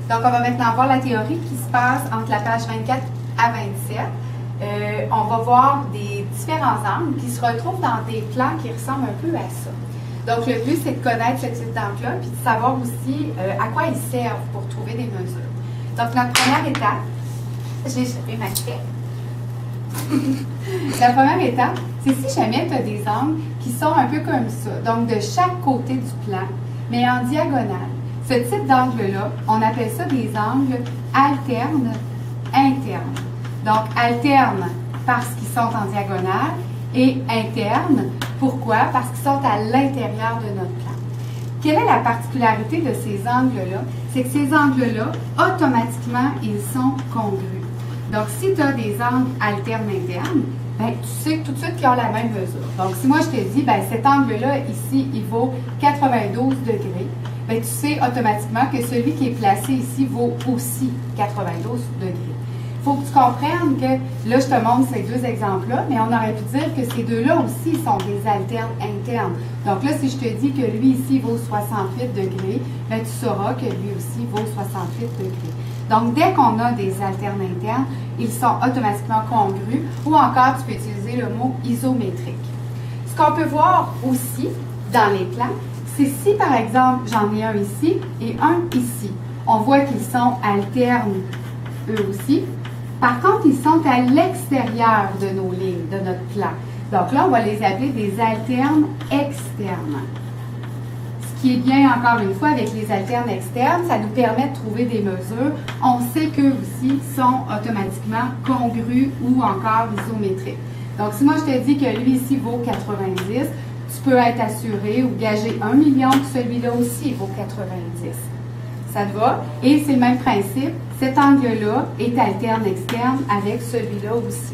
Donc, on va maintenant voir la théorie qui se passe entre la page 24 à 27. On va voir des différents angles qui se retrouvent dans des plans qui ressemblent un peu à ça. Donc, le but, c'est de connaître ce type d'angle-là, puis de savoir aussi à quoi ils servent pour trouver des mesures. Donc, notre première étape, j'ai échappé ma clé. La première étape, c'est si jamais tu as des angles qui sont un peu comme ça, donc de chaque côté du plan, mais en diagonale. Ce type d'angle-là, on appelle ça des angles alternes internes. Donc, alternes parce qu'ils sont en diagonale et internes, pourquoi? Parce qu'ils sont à l'intérieur de notre plan. Quelle est la particularité de ces angles-là? C'est que ces angles-là, automatiquement, ils sont congrus. Donc, si tu as des angles alternes internes, ben, tu sais tout de suite qu'ils ont la même mesure. Donc, si moi je te dis, ben, cet angle-là, ici, il vaut 92 degrés, ben, tu sais automatiquement que celui qui est placé ici vaut aussi 92 degrés. Il faut que tu comprennes que, là, je te montre ces deux exemples-là, mais on aurait pu dire que ces deux-là aussi sont des alternes internes. Donc là, si je te dis que lui ici vaut 68 degrés, ben, tu sauras que lui aussi vaut 68 degrés. Donc, dès qu'on a des alternes internes, ils sont automatiquement congrus, ou encore, tu peux utiliser le mot isométrique. Ce qu'on peut voir aussi dans les plans, c'est si, par exemple, j'en ai un ici et un ici. On voit qu'ils sont alternes, eux aussi. Par contre, ils sont à l'extérieur de nos lignes, de notre plan. Donc là, on va les appeler des alternes externes. Ce qui est bien, encore une fois, avec les alternes externes, ça nous permet de trouver des mesures. On sait qu'eux aussi sont automatiquement congrus ou encore isométriques. Donc, si moi je te dis que lui ici vaut 90, tu peux être assuré ou gager 1 million que celui-là aussi vaut 90. Ça te va? Et c'est le même principe. Cet angle-là est alterne externe avec celui-là aussi.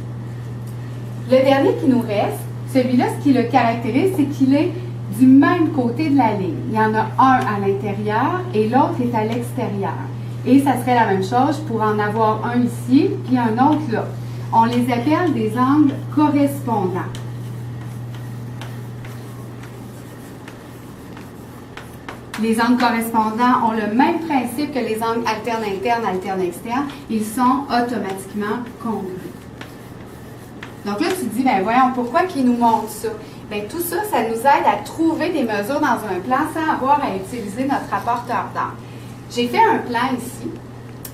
Le dernier qui nous reste, celui-là, ce qui le caractérise, c'est qu'il est du même côté de la ligne. Il y en a un à l'intérieur et l'autre est à l'extérieur. Et ça serait la même chose pour en avoir un ici puis un autre là. On les appelle des angles correspondants. Les angles correspondants ont le même principe que les angles alternes internes, alternes externes. Ils sont automatiquement congrus. Donc là, tu te dis, ben voyons, pourquoi qu'ils nous montrent ça? Bien, tout ça, ça nous aide à trouver des mesures dans un plan sans avoir à utiliser notre rapporteur d'angle. J'ai fait un plan ici.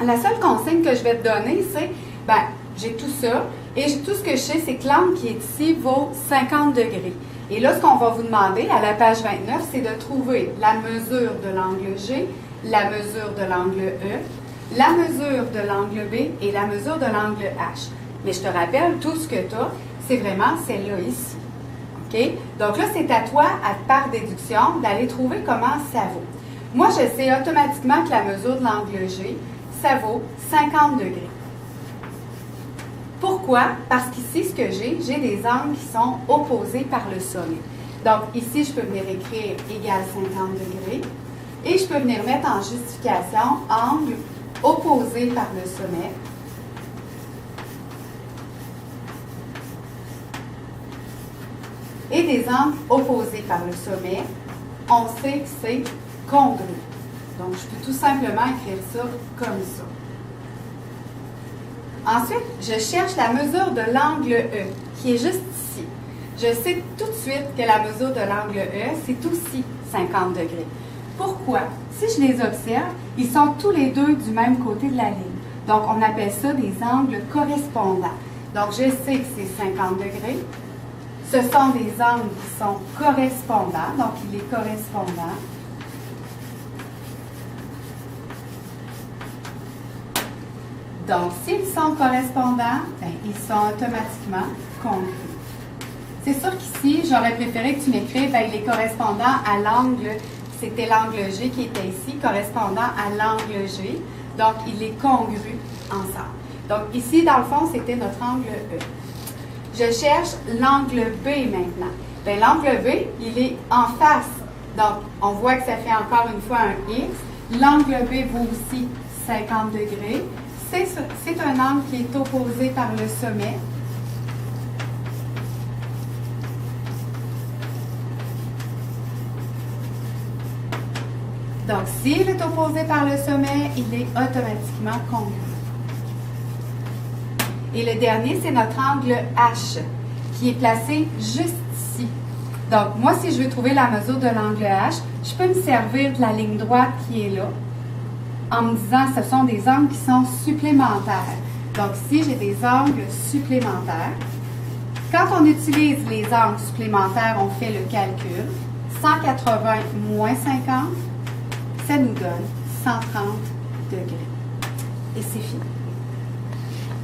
La seule consigne que je vais te donner, c'est, ben, j'ai tout ça, et tout ce que je sais, c'est que l'angle qui est ici vaut 50 degrés. Et là, ce qu'on va vous demander à la page 29, c'est de trouver la mesure de l'angle G, la mesure de l'angle E, la mesure de l'angle B et la mesure de l'angle H. Mais je te rappelle, tout ce que tu as, c'est vraiment celle-là ici. OK? Donc là, c'est à toi, par déduction, d'aller trouver comment ça vaut. Moi, je sais automatiquement que la mesure de l'angle G, ça vaut 50 degrés. Pourquoi? Parce qu'ici, ce que j'ai des angles qui sont opposés par le sommet. Donc, ici, je peux venir écrire égal 50 degrés et je peux venir mettre en justification angle opposé par le sommet. Et des angles opposés par le sommet, on sait que c'est congru. Donc, je peux tout simplement écrire ça comme ça. Ensuite, je cherche la mesure de l'angle E, qui est juste ici. Je sais tout de suite que la mesure de l'angle E, c'est aussi 50 degrés. Pourquoi? Si je les observe, ils sont tous les deux du même côté de la ligne. Donc, on appelle ça des angles correspondants. Donc, je sais que c'est 50 degrés. Ce sont des angles qui sont correspondants, donc il est correspondant. Donc, s'ils sont correspondants, bien, ils sont automatiquement congrus. C'est sûr qu'ici, j'aurais préféré que tu m'écrives, bien, il est correspondant à l'angle, c'était l'angle G qui était ici, correspondant à l'angle G. Donc, il est congru ensemble. Donc, ici, dans le fond, c'était notre angle E. Je cherche l'angle B maintenant. Bien, l'angle B, il est en face. Donc, on voit que ça fait encore une fois un X. L'angle B vaut aussi 50 degrés. C'est un angle qui est opposé par le sommet. Donc, s'il est opposé par le sommet, il est automatiquement congruent. Et le dernier, c'est notre angle H, qui est placé juste ici. Donc, moi, si je veux trouver la mesure de l'angle H, je peux me servir de la ligne droite qui est là, en me disant que ce sont des angles qui sont supplémentaires. Donc, ici, j'ai des angles supplémentaires. Quand on utilise les angles supplémentaires, on fait le calcul. 180 moins 50, ça nous donne 130 degrés. Et c'est fini.